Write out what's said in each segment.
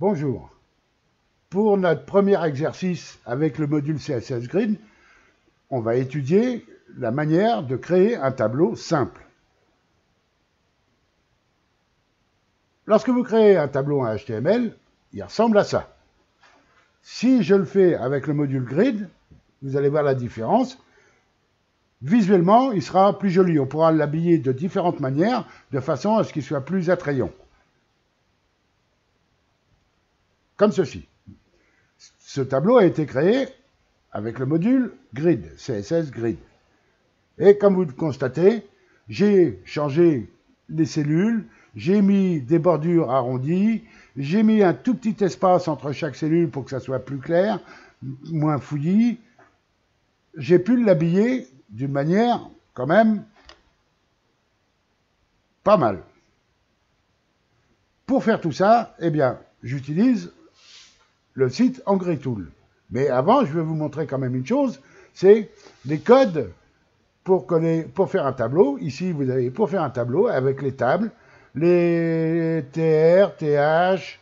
Bonjour. Pour notre premier exercice avec le module CSS Grid, on va étudier la manière de créer un tableau simple. Lorsque vous créez un tableau en HTML, il ressemble à ça. Si je le fais avec le module Grid, vous allez voir la différence. Visuellement, il sera plus joli. On pourra l'habiller de différentes manières, de façon à ce qu'il soit plus attrayant. Comme ceci. Ce tableau a été créé avec le module Grid, CSS Grid. Et comme vous le constatez, j'ai changé les cellules, j'ai mis des bordures arrondies, j'ai mis un tout petit espace entre chaque cellule pour que ça soit plus clair, moins fouillis. J'ai pu l'habiller d'une manière quand même pas mal. Pour faire tout ça, eh bien, j'utilise le site AngryTool. Mais avant, je vais vous montrer quand même une chose, c'est les codes pour faire un tableau. Ici, vous avez pour faire un tableau avec les tables, les TR, TH,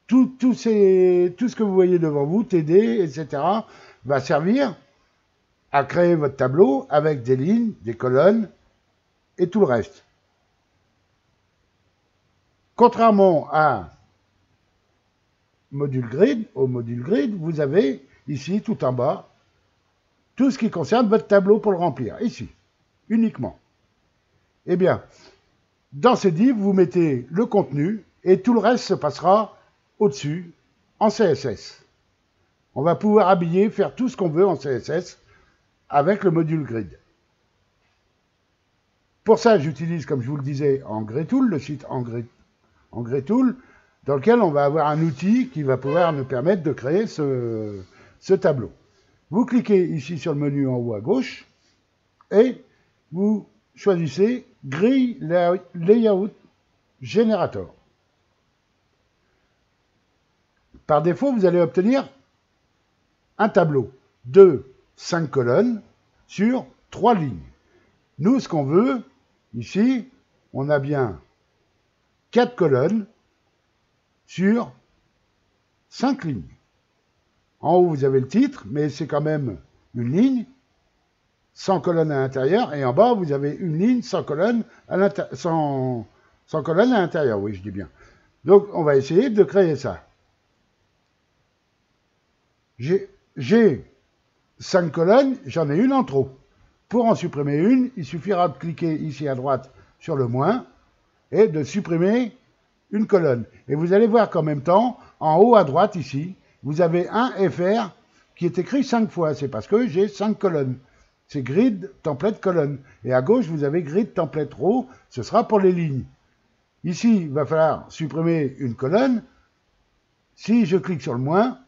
tout ce que vous voyez devant vous, TD, etc., va servir à créer votre tableau avec des lignes, des colonnes et tout le reste. Contrairement au module grid, vous avez ici tout en bas tout ce qui concerne votre tableau pour le remplir, ici, uniquement. Eh bien, dans ces divs, vous mettez le contenu et tout le reste se passera au-dessus en CSS. On va pouvoir habiller, faire tout ce qu'on veut en CSS avec le module grid. Pour ça, j'utilise, comme je vous le disais, AngryTool, le site AngryTool, dans lequel on va avoir un outil qui va pouvoir nous permettre de créer ce tableau. Vous cliquez ici sur le menu en haut à gauche et vous choisissez Grid Layout Generator. Par défaut, vous allez obtenir un tableau de 5 colonnes sur 3 lignes. Nous, ce qu'on veut, ici, on a bien 4 colonnes sur 5 lignes. En haut, vous avez le titre, mais c'est quand même une ligne, sans colonne à l'intérieur, et en bas, vous avez une ligne sans colonne à l'intérieur, oui, je dis bien. Donc, on va essayer de créer ça. J'ai 5 colonnes, j'en ai une en trop. Pour en supprimer une, il suffira de cliquer ici à droite sur le moins et de supprimer une colonne. Et vous allez voir qu'en même temps, en haut à droite ici, vous avez un FR qui est écrit 5 fois. C'est parce que j'ai 5 colonnes. C'est grid, template, colonne. Et à gauche, vous avez grid, template, row. Ce sera pour les lignes. Ici, il va falloir supprimer une colonne. Si je clique sur le moins,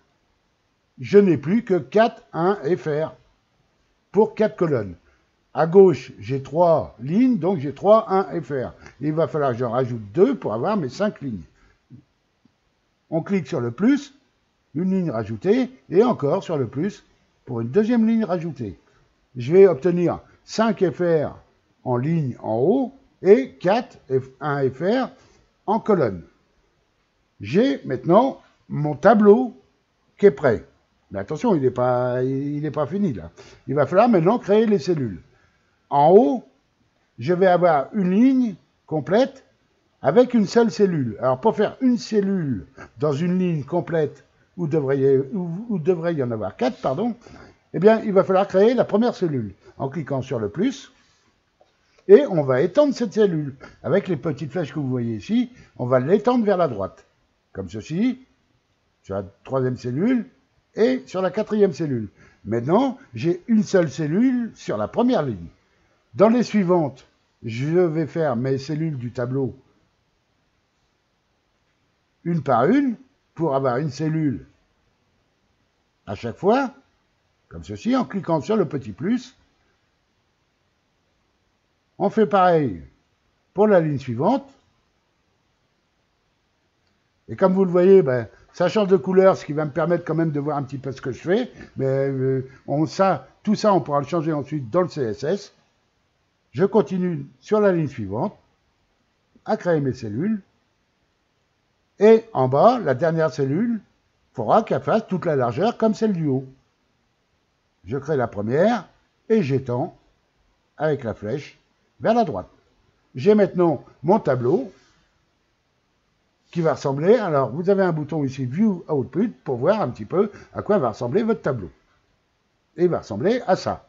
je n'ai plus que 4, 1 FR pour 4 colonnes. À gauche, j'ai 3 lignes, donc j'ai 3, 1 FR. Il va falloir que j'en rajoute 2 pour avoir mes 5 lignes. On clique sur le plus, une ligne rajoutée, et encore sur le plus pour une deuxième ligne rajoutée. Je vais obtenir 5 FR en ligne en haut et 4, 1 FR en colonne. J'ai maintenant mon tableau qui est prêt. Mais attention, il n'est pas fini là. Il va falloir maintenant créer les cellules. En haut, je vais avoir une ligne complète avec une seule cellule. Alors pour faire une cellule dans une ligne complète où devrait y en avoir 4, pardon, eh bien il va falloir créer la première cellule en cliquant sur le plus et on va étendre cette cellule. Avec les petites flèches que vous voyez ici, on va l'étendre vers la droite. Comme ceci, sur la troisième cellule et sur la quatrième cellule. Maintenant, j'ai une seule cellule sur la première ligne. Dans les suivantes, je vais faire mes cellules du tableau une par une pour avoir une cellule à chaque fois, comme ceci, en cliquant sur le petit plus. On fait pareil pour la ligne suivante. Et comme vous le voyez, ça change de couleur, ce qui va me permettre quand même de voir un petit peu ce que je fais. Mais tout ça, on pourra le changer ensuite dans le CSS. Je continue sur la ligne suivante à créer mes cellules. Et en bas, la dernière cellule, il faudra qu'elle fasse toute la largeur comme celle du haut. Je crée la première et j'étends avec la flèche vers la droite. J'ai maintenant mon tableau qui va ressembler, alors vous avez un bouton ici View Output pour voir un petit peu à quoi va ressembler votre tableau. Et il va ressembler à ça.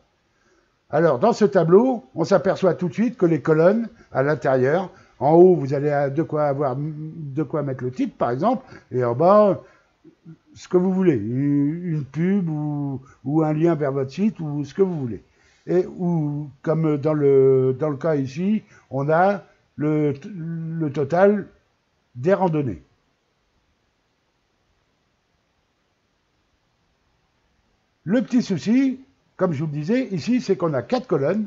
Alors dans ce tableau, on s'aperçoit tout de suite que les colonnes à l'intérieur, en haut vous allez avoir de quoi mettre le titre par exemple, et en bas ce que vous voulez, une pub ou un lien vers votre site ou ce que vous voulez. Et ou comme dans le cas ici, on a le total des randonnées. Le petit souci, comme je vous le disais, ici, c'est qu'on a 4 colonnes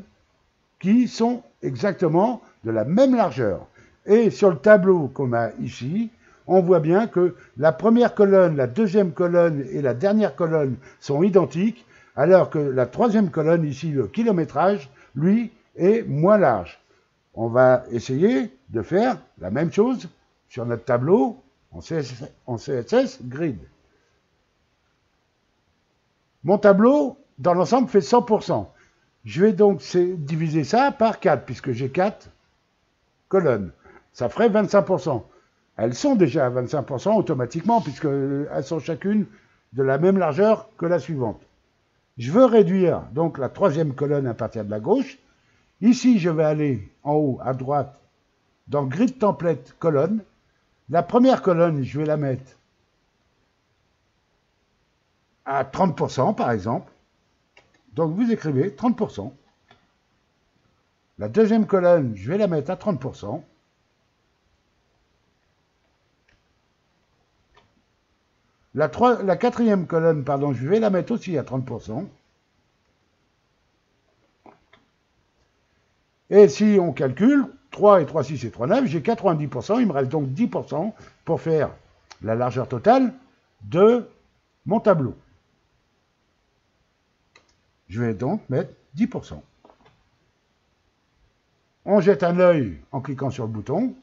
qui sont exactement de la même largeur. Et sur le tableau qu'on a ici, on voit bien que la première colonne, la deuxième colonne et la dernière colonne sont identiques, alors que la troisième colonne, ici, le kilométrage, lui, est moins large. On va essayer de faire la même chose sur notre tableau en CSS Grid. Mon tableau, dans l'ensemble, fait 100%. Je vais donc diviser ça par 4, puisque j'ai 4 colonnes. Ça ferait 25%. Elles sont déjà à 25% automatiquement, puisqu'elles sont chacune de la même largeur que la suivante. Je veux réduire donc la troisième colonne à partir de la gauche. Ici, je vais aller en haut à droite dans Grid Template colonne. La première colonne, je vais la mettre à 30% par exemple. Donc vous écrivez 30%. La deuxième colonne, je vais la mettre à 30%. La quatrième colonne, pardon, je vais la mettre aussi à 30%. Et si on calcule, 3 et 3, 6 et 3, 9, j'ai 90%. Il me reste donc 10% pour faire la largeur totale de mon tableau. Je vais donc mettre 10%. On jette un œil en cliquant sur le bouton.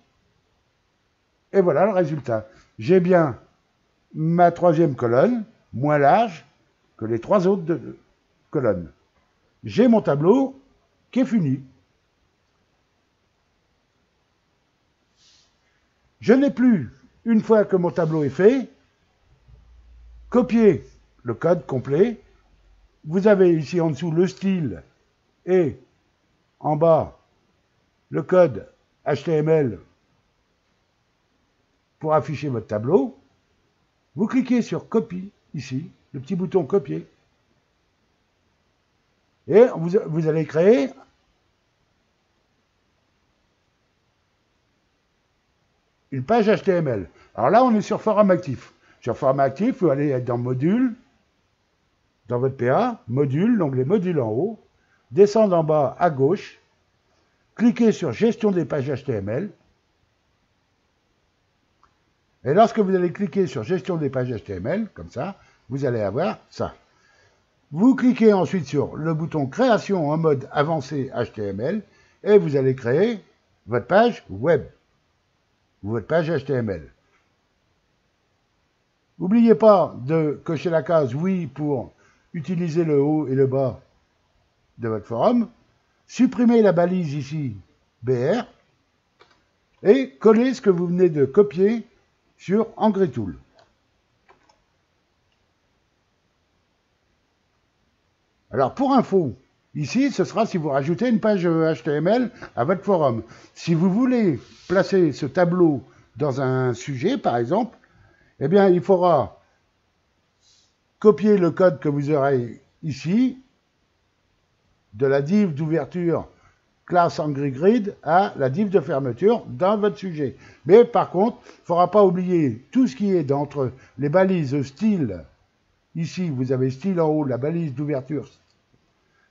Et voilà le résultat. J'ai bien ma troisième colonne, moins large que les 3 autres colonnes. J'ai mon tableau qui est fini. Je n'ai plus, une fois que mon tableau est fait, copier le code complet. Vous avez ici en dessous le style et en bas le code HTML pour afficher votre tableau. Vous cliquez sur Copie, ici, le petit bouton Copier. Et vous allez créer une page HTML. Alors là, on est sur Forum Actif. Sur Forum Actif, vous allez être dans Module, dans votre PA, Module, l'onglet Module en haut, descendre en bas à gauche, cliquez sur Gestion des pages HTML. Et lorsque vous allez cliquer sur Gestion des pages HTML, comme ça, vous allez avoir ça. Vous cliquez ensuite sur le bouton Création en mode avancé HTML et vous allez créer votre page web ou votre page HTML. N'oubliez pas de cocher la case Oui pour utiliser le haut et le bas de votre forum. Supprimez la balise ici BR et collez ce que vous venez de copier sur AngryTool. Alors pour info, ici ce sera si vous rajoutez une page HTML à votre forum. Si vous voulez placer ce tableau dans un sujet par exemple, eh bien il faudra copier le code que vous aurez ici de la div d'ouverture classe AngryGrid à la div de fermeture dans votre sujet. Mais par contre, il ne faudra pas oublier tout ce qui est entre les balises style. Ici, vous avez style en haut, la balise d'ouverture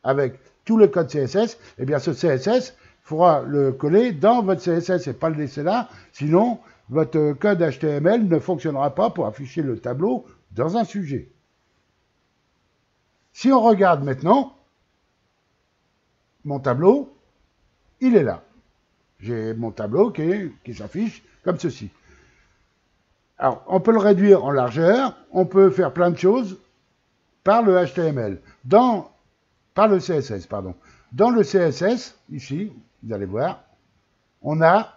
avec tout le code CSS. Eh bien, ce CSS, il faudra le coller dans votre CSS et pas le laisser là. Sinon, votre code HTML ne fonctionnera pas pour afficher le tableau dans un sujet. Si on regarde maintenant, mon tableau, il est là. J'ai mon tableau qui s'affiche comme ceci. Alors, on peut le réduire en largeur, on peut faire plein de choses par le HTML, par le CSS, pardon. Dans le CSS, ici, vous allez voir, on a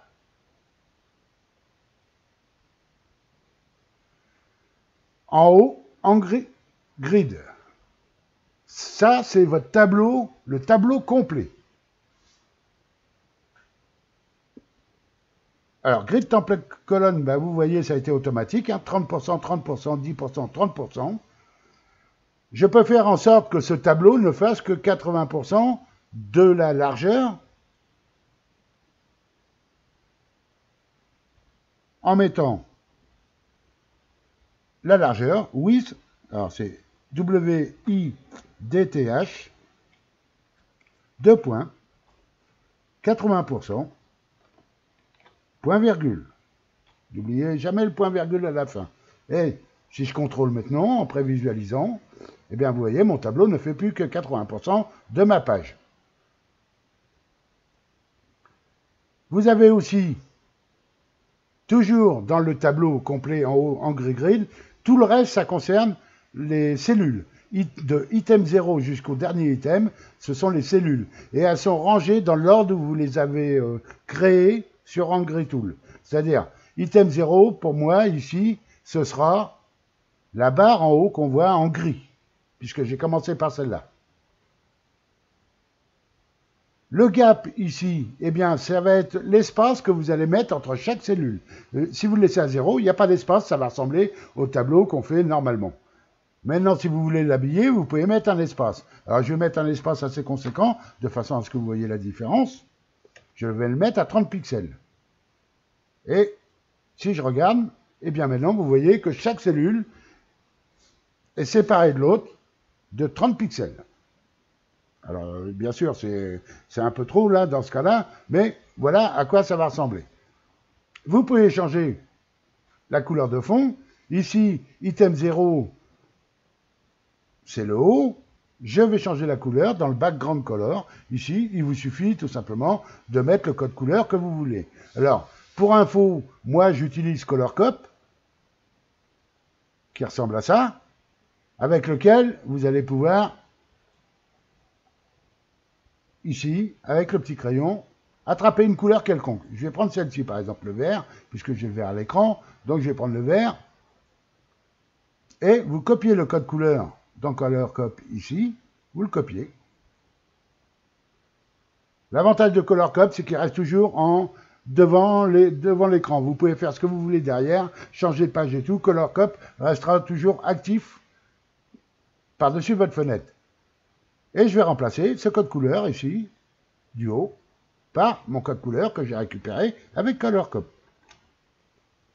en haut, en grid. Ça, c'est votre tableau, le tableau complet. Alors, grid template colonne, ben, vous voyez, ça a été automatique, hein, 30%, 30%, 10%, 30%. Je peux faire en sorte que ce tableau ne fasse que 80% de la largeur en mettant la largeur, width, alors c'est W-I-D-T-H, 2 points, 80%, point virgule. N'oubliez jamais le point virgule à la fin. Et si je contrôle maintenant, en prévisualisant, eh bien vous voyez, mon tableau ne fait plus que 80% de ma page. Vous avez aussi, toujours dans le tableau complet en haut, en gris-grid, tout le reste, ça concerne les cellules. De item 0 jusqu'au dernier item, ce sont les cellules. Et elles sont rangées dans l'ordre où vous les avez créées sur AngryTool. C'est-à-dire, item 0, pour moi, ici, ce sera la barre en haut qu'on voit en gris, puisque j'ai commencé par celle-là. Le gap ici, eh bien, ça va être l'espace que vous allez mettre entre chaque cellule. Si vous le laissez à 0, il n'y a pas d'espace, ça va ressembler au tableau qu'on fait normalement. Maintenant, si vous voulez l'habiller, vous pouvez mettre un espace. Alors, je vais mettre un espace assez conséquent, de façon à ce que vous voyez la différence. Je vais le mettre à 30 pixels. Et si je regarde, eh bien maintenant, vous voyez que chaque cellule est séparée de l'autre de 30 pixels. Alors, bien sûr, c'est un peu trop, là, dans ce cas-là, mais voilà à quoi ça va ressembler. Vous pouvez changer la couleur de fond. Ici, item 0, c'est le haut. Je vais changer la couleur dans le background color. Ici, il vous suffit tout simplement de mettre le code couleur que vous voulez. Alors, pour info, moi, j'utilise ColorCop, qui ressemble à ça, avec lequel vous allez pouvoir, ici, avec le petit crayon, attraper une couleur quelconque. Je vais prendre celle-ci, par exemple, le vert, puisque j'ai le vert à l'écran. Donc, je vais prendre le vert. Et vous copiez le code couleur dans ColorCop ici. Vous le copiez. L'avantage de ColorCop, c'est qu'il reste toujours devant l'écran. Vous pouvez faire ce que vous voulez derrière, changer de page et tout. ColorCop restera toujours actif par-dessus votre fenêtre. Et je vais remplacer ce code couleur ici, du haut, par mon code couleur que j'ai récupéré avec ColorCop.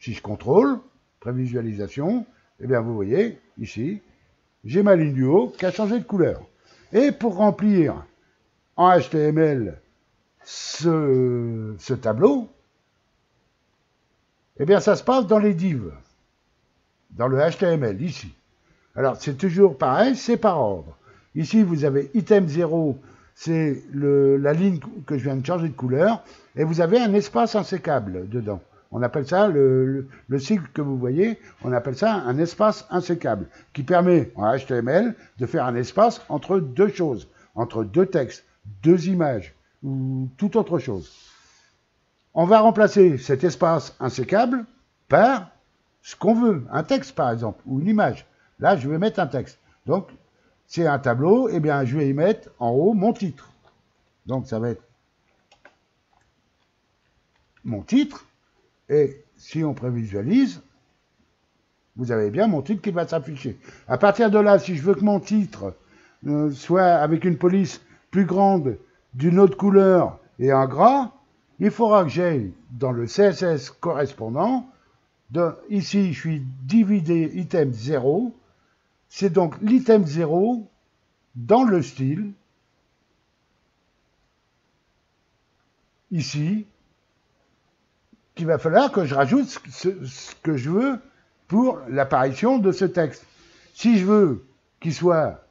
Si je contrôle, prévisualisation, eh bien vous voyez, ici, j'ai ma ligne du haut qui a changé de couleur. Et pour remplir en HTML ce tableau, eh bien ça se passe dans les divs, dans le HTML, ici. Alors c'est toujours pareil, c'est par ordre. Ici, vous avez item 0, c'est la ligne que je viens de changer de couleur, et vous avez un espace insécable dedans. On appelle ça, le cycle que vous voyez, on appelle ça un espace insécable, qui permet en HTML de faire un espace entre deux choses, entre deux textes, deux images, ou toute autre chose. On va remplacer cet espace insécable par ce qu'on veut, un texte par exemple, ou une image. Là, je vais mettre un texte. Donc, c'est un tableau, eh bien, je vais y mettre en haut mon titre. Donc, ça va être mon titre. Et si on prévisualise, vous avez bien mon titre qui va s'afficher. À partir de là, si je veux que mon titre soit avec une police plus grande, d'une autre couleur et en gras, il faudra que j'aille dans le CSS correspondant. Ici, je suis divisé item 0. C'est donc l'item 0 dans le style, ici, qu'il va falloir que je rajoute ce que je veux pour l'apparition de ce texte. Si je veux qu'il soit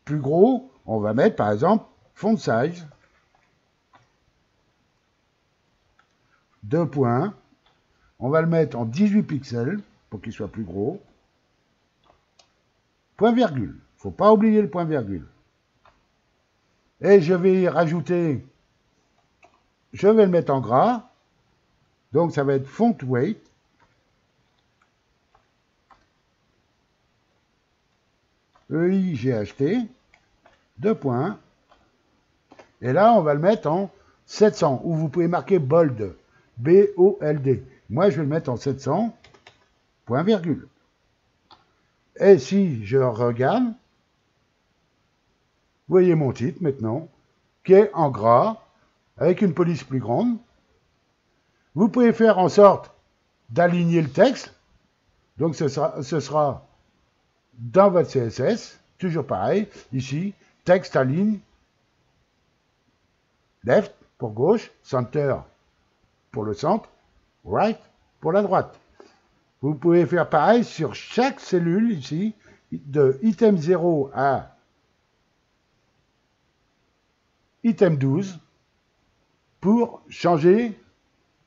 plus gros, on va mettre par exemple font size, 2 points, on va le mettre en 18 pixels, pour qu'il soit plus gros. Point virgule. Il ne faut pas oublier le point virgule. Et je vais y rajouter, je vais le mettre en gras. Donc ça va être font weight. EIGHT, 2 points. Et là, on va le mettre en 700, ou vous pouvez marquer bold, B-O-L-D. Moi, je vais le mettre en 700, point virgule. Et si je regarde, vous voyez mon titre maintenant, qui est en gras, avec une police plus grande. Vous pouvez faire en sorte d'aligner le texte. Donc ce sera dans votre CSS, toujours pareil, ici, texte aligne, left pour gauche, center pour le centre, right pour la droite. Vous pouvez faire pareil sur chaque cellule ici, de item 0 à item 12, pour changer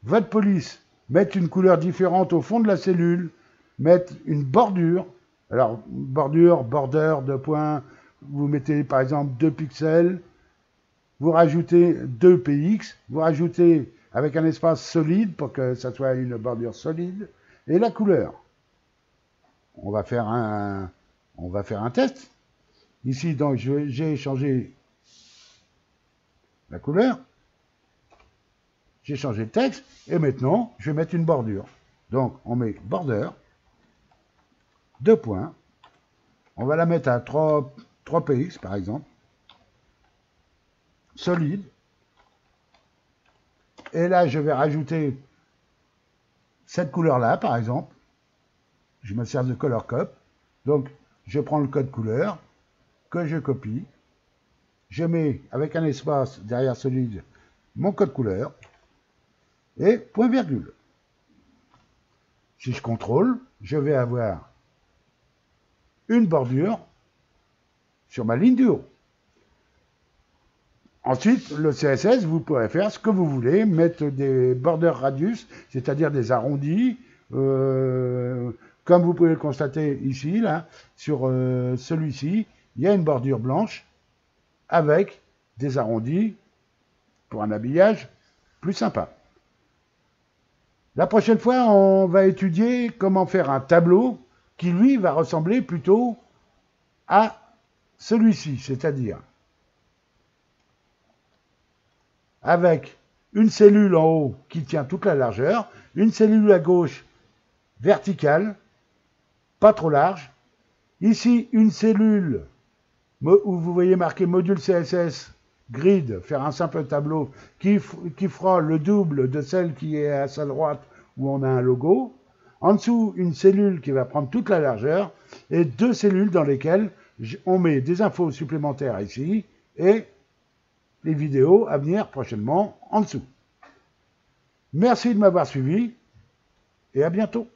votre police. Mettre une couleur différente au fond de la cellule, mettre une bordure. Alors, bordure, border, 2 points, vous mettez par exemple 2 pixels, vous rajoutez 2 px, vous rajoutez avec un espace solide pour que ça soit une bordure solide, et la couleur. On va faire un test. Ici, donc, j'ai changé la couleur, j'ai changé le texte, et maintenant, je vais mettre une bordure. Donc, on met border, 2 points, on va la mettre à 3 px, par exemple, solide, et là, je vais rajouter cette couleur-là, par exemple, je me sers de color cop, donc, je prends le code couleur, que je copie, je mets, avec un espace derrière solide, mon code couleur, et point virgule. Si je contrôle, je vais avoir une bordure sur ma ligne du haut. Ensuite, le CSS, vous pourrez faire ce que vous voulez, mettre des border radius, c'est-à-dire des arrondis, comme vous pouvez le constater ici, là, sur celui-ci, il y a une bordure blanche avec des arrondis pour un habillage plus sympa. La prochaine fois, on va étudier comment faire un tableau qui, lui, va ressembler plutôt à celui-ci, c'est-à-dire avec une cellule en haut qui tient toute la largeur, une cellule à gauche verticale, pas trop large, ici une cellule où vous voyez marqué module CSS grid, faire un simple tableau qui fera le double de celle qui est à sa droite où on a un logo. En dessous, une cellule qui va prendre toute la largeur et 2 cellules dans lesquelles on met des infos supplémentaires ici et les vidéos à venir prochainement en dessous. Merci de m'avoir suivi et à bientôt.